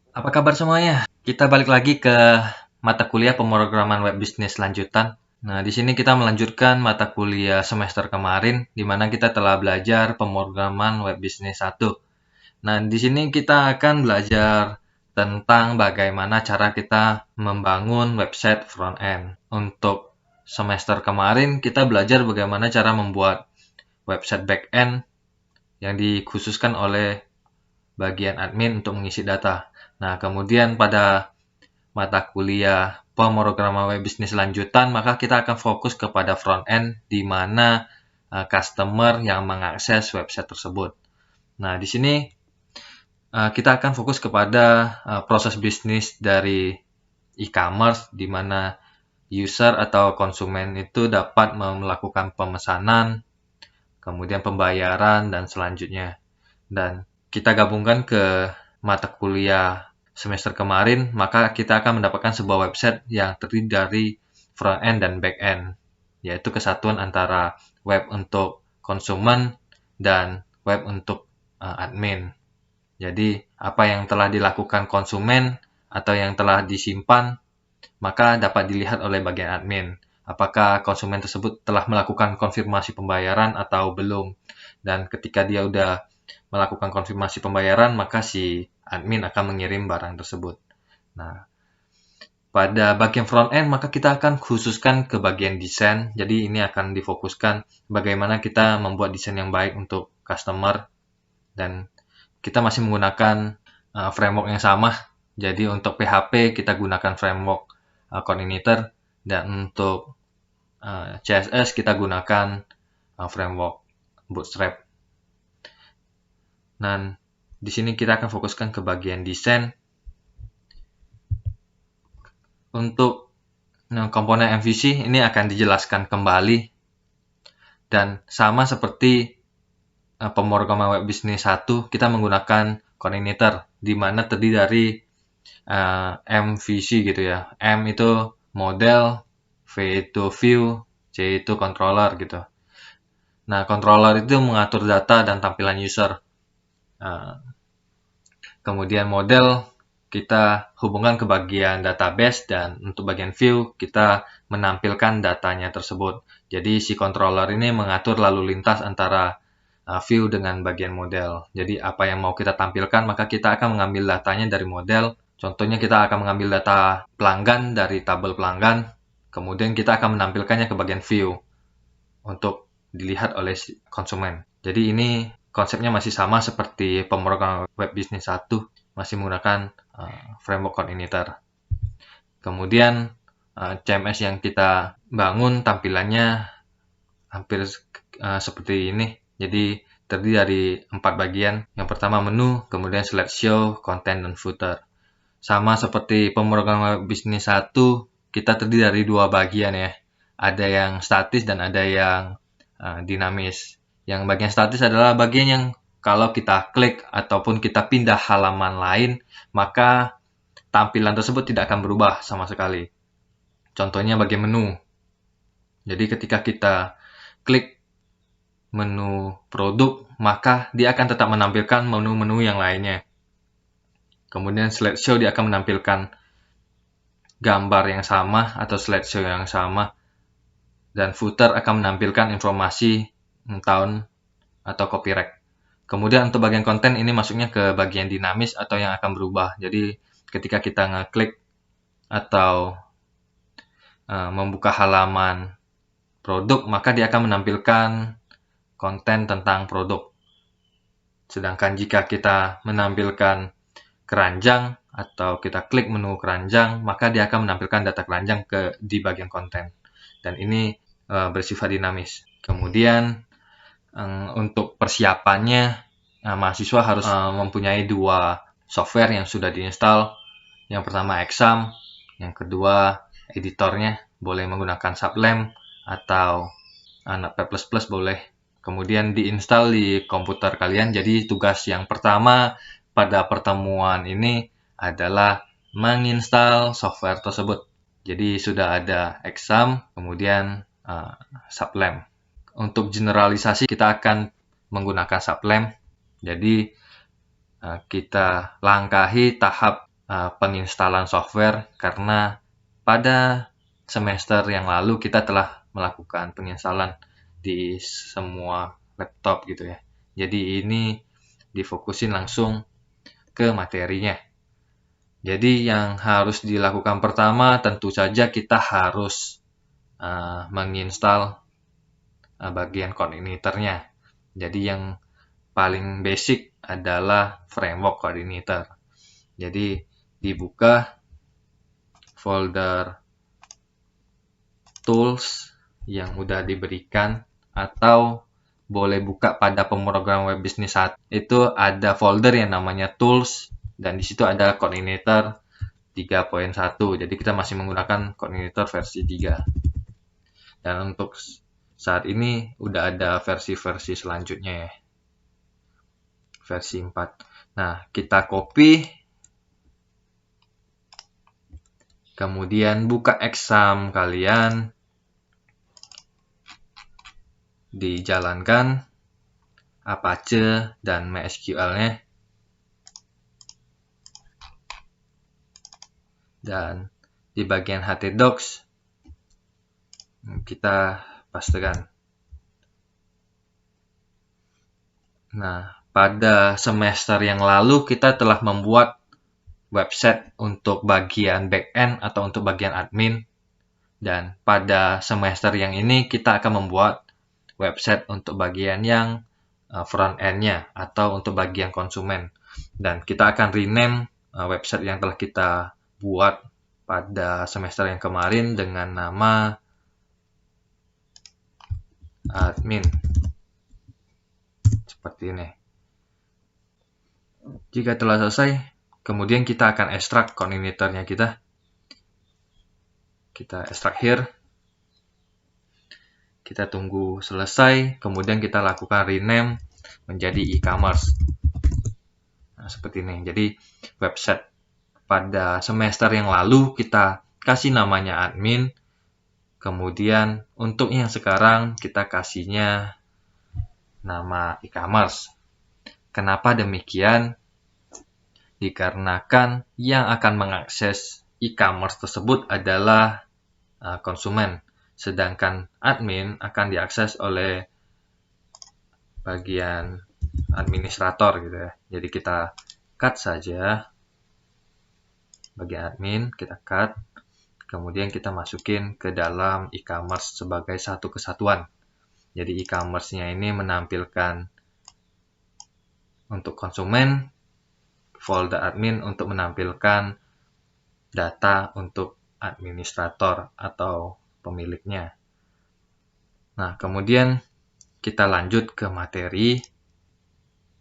Apa kabar semuanya? Kita balik lagi ke mata kuliah pemrograman web bisnis lanjutan. Nah, di sini kita melanjutkan mata kuliah semester kemarin, di mana kita telah belajar pemrograman web bisnis 1. Nah, di sini kita akan belajar tentang bagaimana cara kita membangun website front end. Untuk semester kemarin, kita belajar bagaimana cara membuat website back end yang dikhususkan oleh bagian admin untuk mengisi data. Nah, kemudian pada mata kuliah pemrograman web bisnis lanjutan, maka kita akan fokus kepada front end, di mana customer yang mengakses website tersebut. Nah, di sini kita akan fokus kepada proses bisnis dari e-commerce, di mana user atau konsumen itu dapat melakukan pemesanan, kemudian pembayaran, dan selanjutnya. Dan kita gabungkan ke mata kuliah semester kemarin, maka kita akan mendapatkan sebuah website yang terdiri dari front end dan back end, yaitu kesatuan antara web untuk konsumen dan web untuk admin. Jadi, apa yang telah dilakukan konsumen atau yang telah disimpan, maka dapat dilihat oleh bagian admin. Apakah konsumen tersebut telah melakukan konfirmasi pembayaran atau belum. Dan ketika dia udah melakukan konfirmasi pembayaran, maka si admin akan mengirim barang tersebut. Nah, pada bagian front end, maka kita akan khususkan ke bagian desain. Jadi ini akan difokuskan bagaimana kita membuat desain yang baik untuk customer. Dan kita masih menggunakan framework yang sama. Jadi untuk PHP kita gunakan framework Coordinator. Dan untuk CSS kita gunakan framework Bootstrap. Dan di sini kita akan fokuskan ke bagian desain. Untuk komponen MVC ini akan dijelaskan kembali. Dan sama seperti pemrograman web bisnis 1, kita menggunakan coordinator, di mana terdiri dari MVC gitu ya. M itu model, V itu view, C itu controller gitu. Nah, controller itu mengatur data dan tampilan user. Kemudian model kita hubungkan ke bagian database, dan untuk bagian view kita menampilkan datanya tersebut. Jadi si controller ini mengatur lalu lintas antara view dengan bagian model. Jadi apa yang mau kita tampilkan, maka kita akan mengambil datanya dari model. Contohnya kita akan mengambil data pelanggan dari tabel pelanggan, kemudian kita akan menampilkannya ke bagian view untuk dilihat oleh konsumen. Jadi ini konsepnya masih sama seperti pemrograman web bisnis 1, masih menggunakan framework coordinator. Kemudian CMS yang kita bangun tampilannya hampir seperti ini. Jadi terdiri dari 4 bagian. Yang pertama menu, kemudian slideshow, content, dan footer. Sama seperti pemrograman web bisnis 1, kita terdiri dari 2 bagian ya. Ada yang statis dan ada yang dinamis. Yang bagian statis adalah bagian yang kalau kita klik ataupun kita pindah halaman lain, maka tampilan tersebut tidak akan berubah sama sekali. Contohnya bagian menu. Jadi ketika kita klik menu produk, maka dia akan tetap menampilkan menu-menu yang lainnya. Kemudian slideshow dia akan menampilkan gambar yang sama atau slideshow yang sama. Dan footer akan menampilkan informasi tahun atau copyright. Kemudian untuk bagian konten ini masuknya ke bagian dinamis atau yang akan berubah. Jadi ketika kita ngeklik atau membuka halaman produk, maka dia akan menampilkan konten tentang produk. Sedangkan jika kita menampilkan keranjang atau kita klik menu keranjang, maka dia akan menampilkan data keranjang di bagian konten. Dan ini bersifat dinamis. Kemudian untuk persiapannya, mahasiswa harus mempunyai 2 software yang sudah diinstal. Yang pertama Exam, yang kedua editornya, boleh menggunakan Sublime atau Notepad++ boleh. Kemudian diinstal di komputer kalian. Jadi tugas yang pertama pada pertemuan ini adalah menginstal software tersebut. Jadi sudah ada Exam, kemudian Sublime. Untuk generalisasi kita akan menggunakan Sublime. Jadi kita langkahi tahap penginstalan software, karena pada semester yang lalu kita telah melakukan penginstalan di semua laptop gitu ya. Jadi ini difokusin langsung ke materinya. Jadi yang harus dilakukan pertama tentu saja kita harus menginstal bagian coordinatornya. Jadi yang paling basic adalah framework coordinator. Jadi dibuka folder tools yang udah diberikan, atau boleh buka pada pemrograman web bisnis 1. Itu ada folder yang namanya tools, dan di situ ada coordinator 3.1. Jadi kita masih menggunakan coordinator versi 3. Dan untuk saat ini udah ada versi-versi selanjutnya ya. Versi 4. Nah, kita copy. Kemudian buka exam kalian. Dijalankan Apache dan MySQL-nya. Dan di bagian htdocs kita pastekan. Nah, pada semester yang lalu kita telah membuat website untuk bagian backend atau untuk bagian admin. Dan pada semester yang ini kita akan membuat website untuk bagian yang front end-nya atau untuk bagian konsumen. Dan kita akan rename website yang telah kita buat pada semester yang kemarin dengan nama admin. Seperti ini. Jika telah selesai, kemudian kita akan ekstrak coordinatornya kita. Kita ekstrak here. Kita tunggu selesai, kemudian kita lakukan rename menjadi e-commerce. Nah, seperti ini. Jadi website pada semester yang lalu kita kasih namanya admin. Kemudian untuk yang sekarang kita kasihnya nama e-commerce. Kenapa demikian? Dikarenakan yang akan mengakses e-commerce tersebut adalah konsumen. Sedangkan admin akan diakses oleh bagian administrator gitu ya. Jadi kita cut saja bagian admin, kita cut. Kemudian kita masukin ke dalam e-commerce sebagai satu kesatuan. Jadi e-commerce-nya ini menampilkan untuk konsumen, folder admin untuk menampilkan data untuk administrator atau pemiliknya. Nah, kemudian kita lanjut ke materi.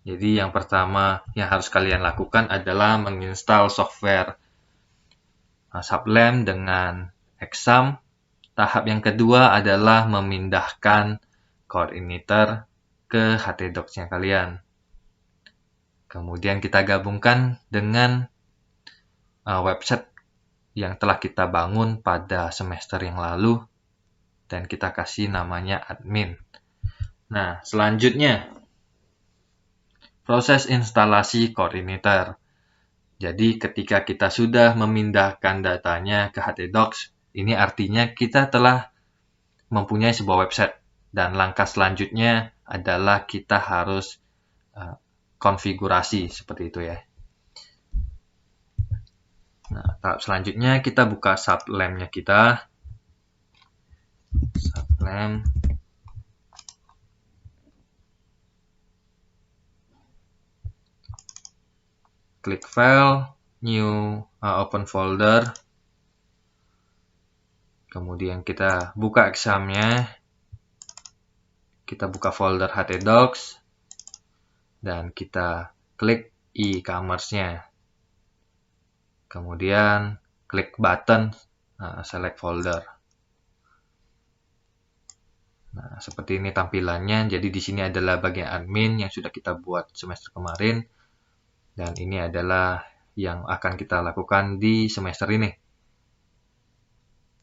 Jadi yang pertama yang harus kalian lakukan adalah menginstal software Sublime dengan exam. Tahap yang kedua adalah memindahkan coordinator ke htdocs-nya kalian. Kemudian kita gabungkan dengan website yang telah kita bangun pada semester yang lalu, dan kita kasih namanya admin. Nah, selanjutnya proses instalasi coordinator. Jadi ketika kita sudah memindahkan datanya ke htdocs, ini artinya kita telah mempunyai sebuah website, dan langkah selanjutnya adalah kita harus konfigurasi seperti itu ya. Nah, tahap selanjutnya kita buka Sublime-nya kita. Sublime. Klik File, New, Open Folder. Kemudian kita buka examnya. Kita buka folder htdocs. Dan kita klik e-commerce-nya. Kemudian klik button select folder. Nah, seperti ini tampilannya. Jadi di sini adalah bagian admin yang sudah kita buat semester kemarin, dan ini adalah yang akan kita lakukan di semester ini.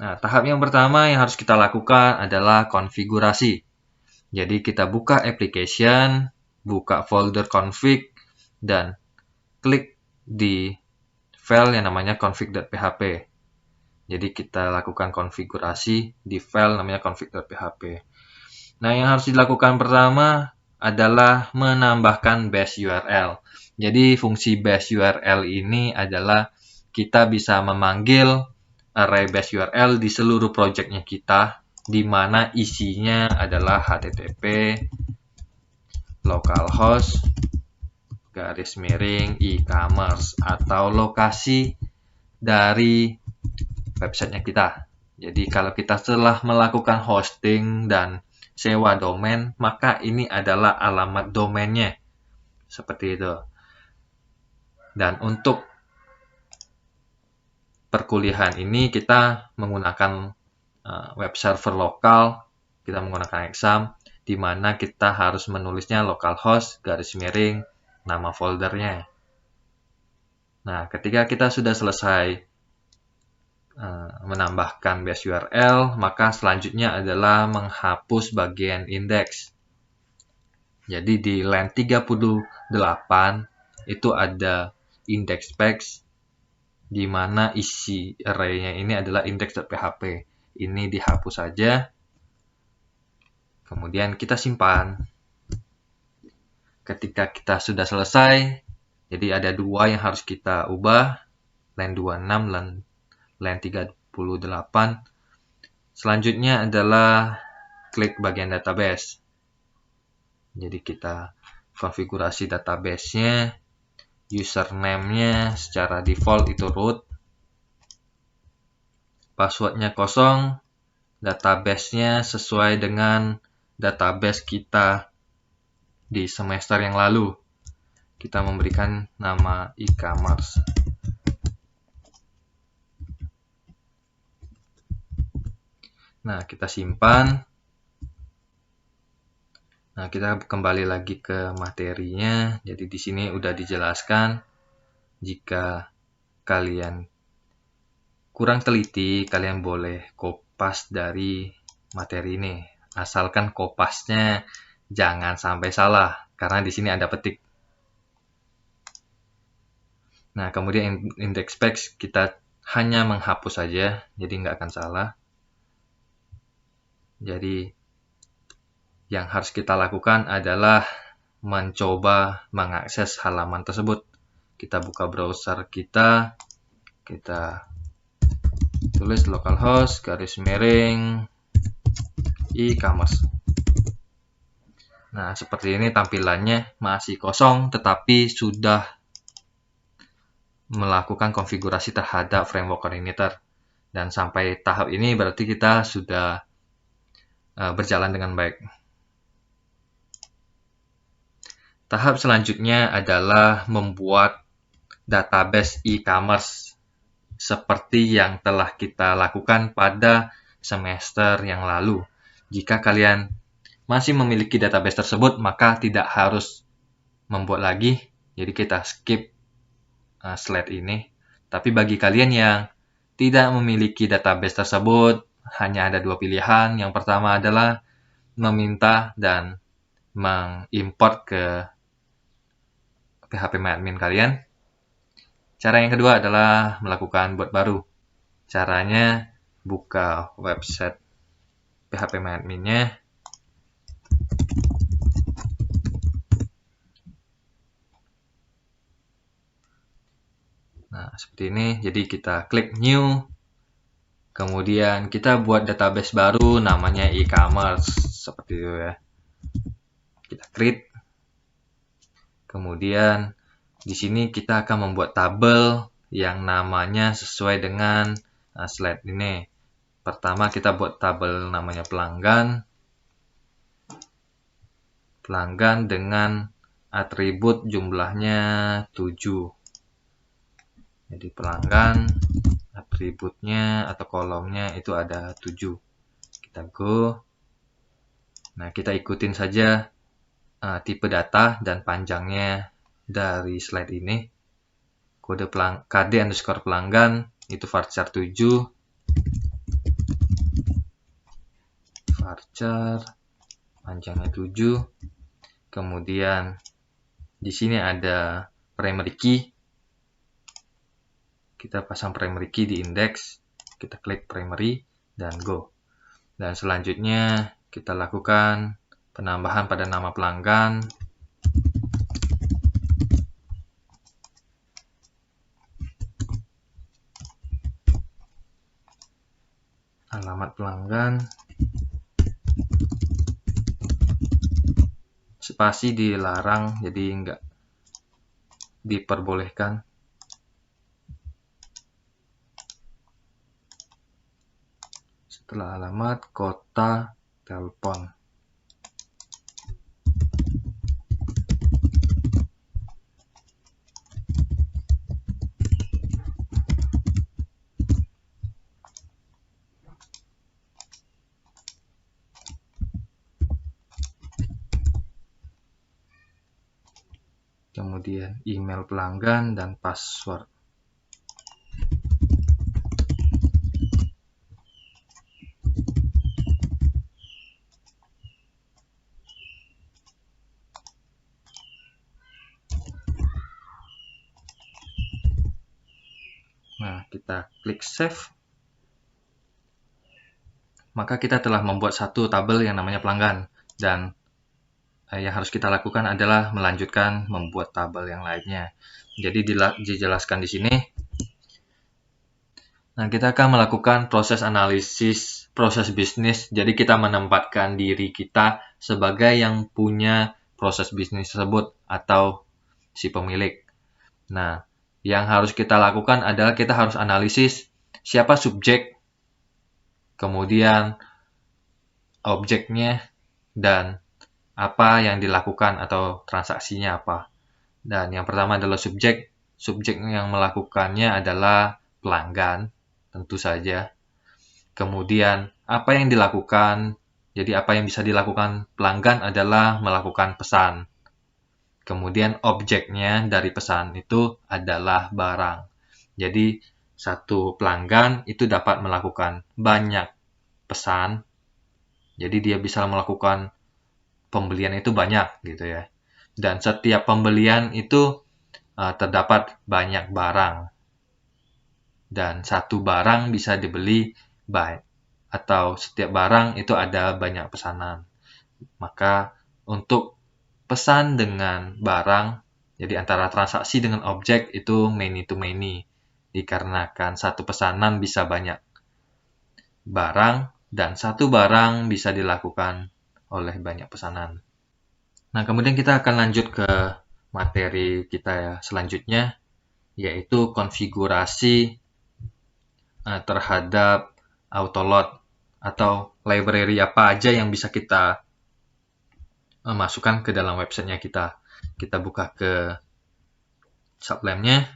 Nah, tahap yang pertama yang harus kita lakukan adalah konfigurasi. Jadi kita buka application, buka folder config, dan klik di file yang namanya config.php. Jadi kita lakukan konfigurasi di file namanya config.php. Nah, yang harus dilakukan pertama adalah menambahkan base URL. Jadi fungsi base URL ini adalah kita bisa memanggil array base URL di seluruh projectnya kita, di mana isinya adalah http localhost /e-commerce atau lokasi dari websitenya kita. Jadi kalau kita telah melakukan hosting dan sewa domain, maka ini adalah alamat domainnya. Seperti itu. Dan untuk perkuliahan ini kita menggunakan web server lokal, kita menggunakan exam, di mana kita harus menulisnya localhost /nama foldernya. Nah, ketika kita sudah selesai menambahkan base URL, maka selanjutnya adalah menghapus bagian index. Jadi di line 38 itu ada index specs, di mana isi array-nya ini adalah index.php. Ini dihapus saja. Kemudian kita simpan. Ketika kita sudah selesai, jadi ada dua yang harus kita ubah, line 26 dan line 38. Selanjutnya adalah klik bagian database. Jadi kita konfigurasi database-nya, username-nya secara default itu root, password-nya kosong, database-nya sesuai dengan database kita di semester yang lalu. Kita memberikan nama e-commerce. Nah, kita simpan. Nah, kita kembali lagi ke materinya. Jadi di sini udah dijelaskan, jika kalian kurang teliti, kalian boleh kopas dari materi ini. Asalkan kopasnya jangan sampai salah, karena di sini ada petik. Nah, kemudian index specs kita hanya menghapus saja, jadi nggak akan salah. Jadi yang harus kita lakukan adalah mencoba mengakses halaman tersebut. Kita buka browser kita tulis localhost /e-commerce. Nah, seperti ini tampilannya, masih kosong tetapi sudah melakukan konfigurasi terhadap framework coordinator. Dan sampai tahap ini berarti kita sudah berjalan dengan baik. Tahap selanjutnya adalah membuat database e-commerce seperti yang telah kita lakukan pada semester yang lalu. Jika kalian masih memiliki database tersebut, maka tidak harus membuat lagi. Jadi kita skip slide ini. Tapi bagi kalian yang tidak memiliki database tersebut, hanya ada dua pilihan. Yang pertama adalah meminta dan mengimport ke PHPMyAdmin kalian. Cara yang kedua adalah melakukan buat baru. Caranya buka website PHPMyAdmin-nya. Nah, seperti ini. Jadi kita klik new. Kemudian kita buat database baru namanya e-commerce. Seperti itu ya. Kita create. Kemudian di sini kita akan membuat tabel yang namanya sesuai dengan slide ini. Pertama kita buat tabel namanya pelanggan. Pelanggan dengan atribut jumlahnya 7. Jadi pelanggan atributnya atau kolomnya itu ada 7. Kita go. Nah, kita ikutin saja tipe data dan panjangnya dari slide ini. Kode KD_pelanggan itu varchar 7. Varchar panjangnya 7. Kemudian di sini ada primary key. kita pasang primary key di index, kita klik primary dan go. Dan selanjutnya kita lakukan penambahan pada nama pelanggan. Alamat pelanggan. Spasi dilarang, jadi enggak diperbolehkan. Setelah alamat, kota, telepon. Kemudian email pelanggan dan password. Nah, kita klik save. Maka kita telah membuat satu tabel yang namanya pelanggan. Dan yang harus kita lakukan adalah melanjutkan membuat tabel yang lainnya. Jadi dijelaskan di sini. Nah, kita akan melakukan proses analisis proses bisnis. Jadi kita menempatkan diri kita sebagai yang punya proses bisnis tersebut atau si pemilik. Nah, yang harus kita lakukan adalah kita harus analisis siapa subjek, kemudian objeknya, dan apa yang dilakukan atau transaksinya apa. Dan yang pertama adalah subjek. Subjek yang melakukannya adalah pelanggan, tentu saja. Kemudian apa yang dilakukan, jadi apa yang bisa dilakukan pelanggan adalah melakukan pesan. Kemudian objeknya dari pesan itu adalah barang. Jadi satu pelanggan itu dapat melakukan banyak pesan. Jadi dia bisa melakukan pembelian itu banyak gitu ya. Dan setiap pembelian itu terdapat banyak barang. Dan satu barang bisa dibeli baik atau setiap barang itu ada banyak pesanan. Maka untuk pesan dengan barang, jadi antara transaksi dengan objek itu many to many. Dikarenakan satu pesanan bisa banyak barang dan satu barang bisa dilakukan oleh banyak pesanan. Nah, kemudian kita akan lanjut ke materi kita ya selanjutnya, yaitu konfigurasi terhadap autoload atau library apa aja yang bisa kita masukkan ke dalam websitenya kita. Kita buka ke Sublime-nya.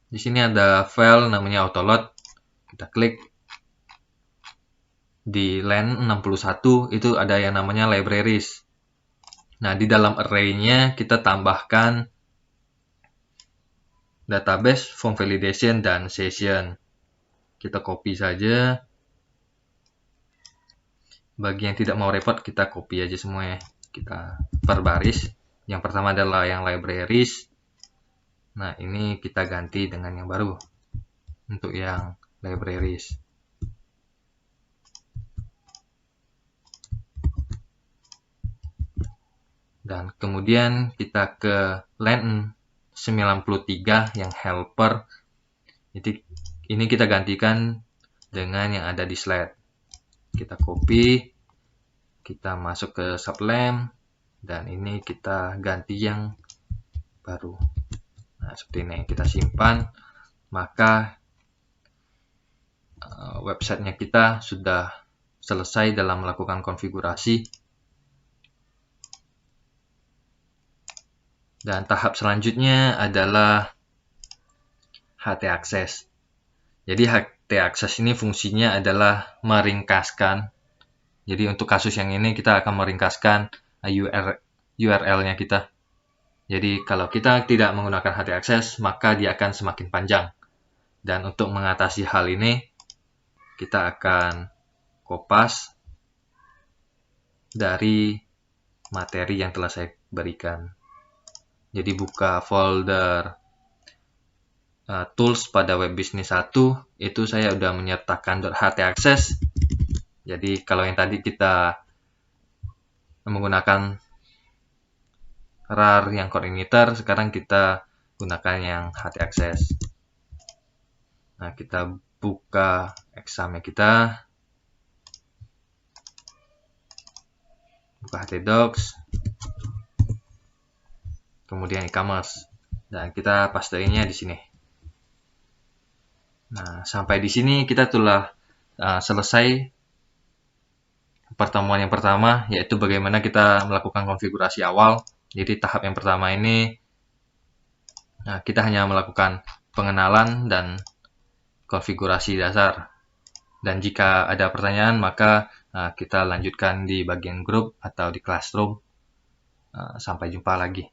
Di sini ada file namanya autoload. Kita klik. Di line 61 itu ada yang namanya libraries. Nah, di dalam array-nya kita tambahkan database, form validation, dan session. Kita copy saja. Bagi yang tidak mau repot, kita copy aja semua ya. Kita per baris. Yang pertama adalah yang libraries. Nah, ini kita ganti dengan yang baru. Untuk yang libraries. Dan kemudian kita ke line 93 yang helper. Jadi ini kita gantikan dengan yang ada di slide. Kita copy, kita masuk ke Sublime, dan ini kita ganti yang baru. Nah, seperti ini kita simpan, maka websitenya kita sudah selesai dalam melakukan konfigurasi. Dan tahap selanjutnya adalah htaccess. Jadi htaccess ini fungsinya adalah meringkaskan. Jadi untuk kasus yang ini kita akan meringkaskan URL-nya kita. Jadi kalau kita tidak menggunakan htaccess, maka dia akan semakin panjang. Dan untuk mengatasi hal ini, kita akan kopas dari materi yang telah saya berikan. Jadi buka folder tools pada web business 1 itu saya udah menyertakan .htaccess. Jadi kalau yang tadi kita menggunakan rar yang coordinator, sekarang kita gunakan yang htaccess. Nah, kita buka examnya kita, buka htdocs, kemudian e-commerce, dan kita pasteinnya di sini. Nah, sampai di sini kita telah selesai pertemuan yang pertama, yaitu bagaimana kita melakukan konfigurasi awal. Jadi tahap yang pertama ini kita hanya melakukan pengenalan dan konfigurasi dasar. Dan jika ada pertanyaan, maka kita lanjutkan di bagian grup atau di classroom. Sampai jumpa lagi.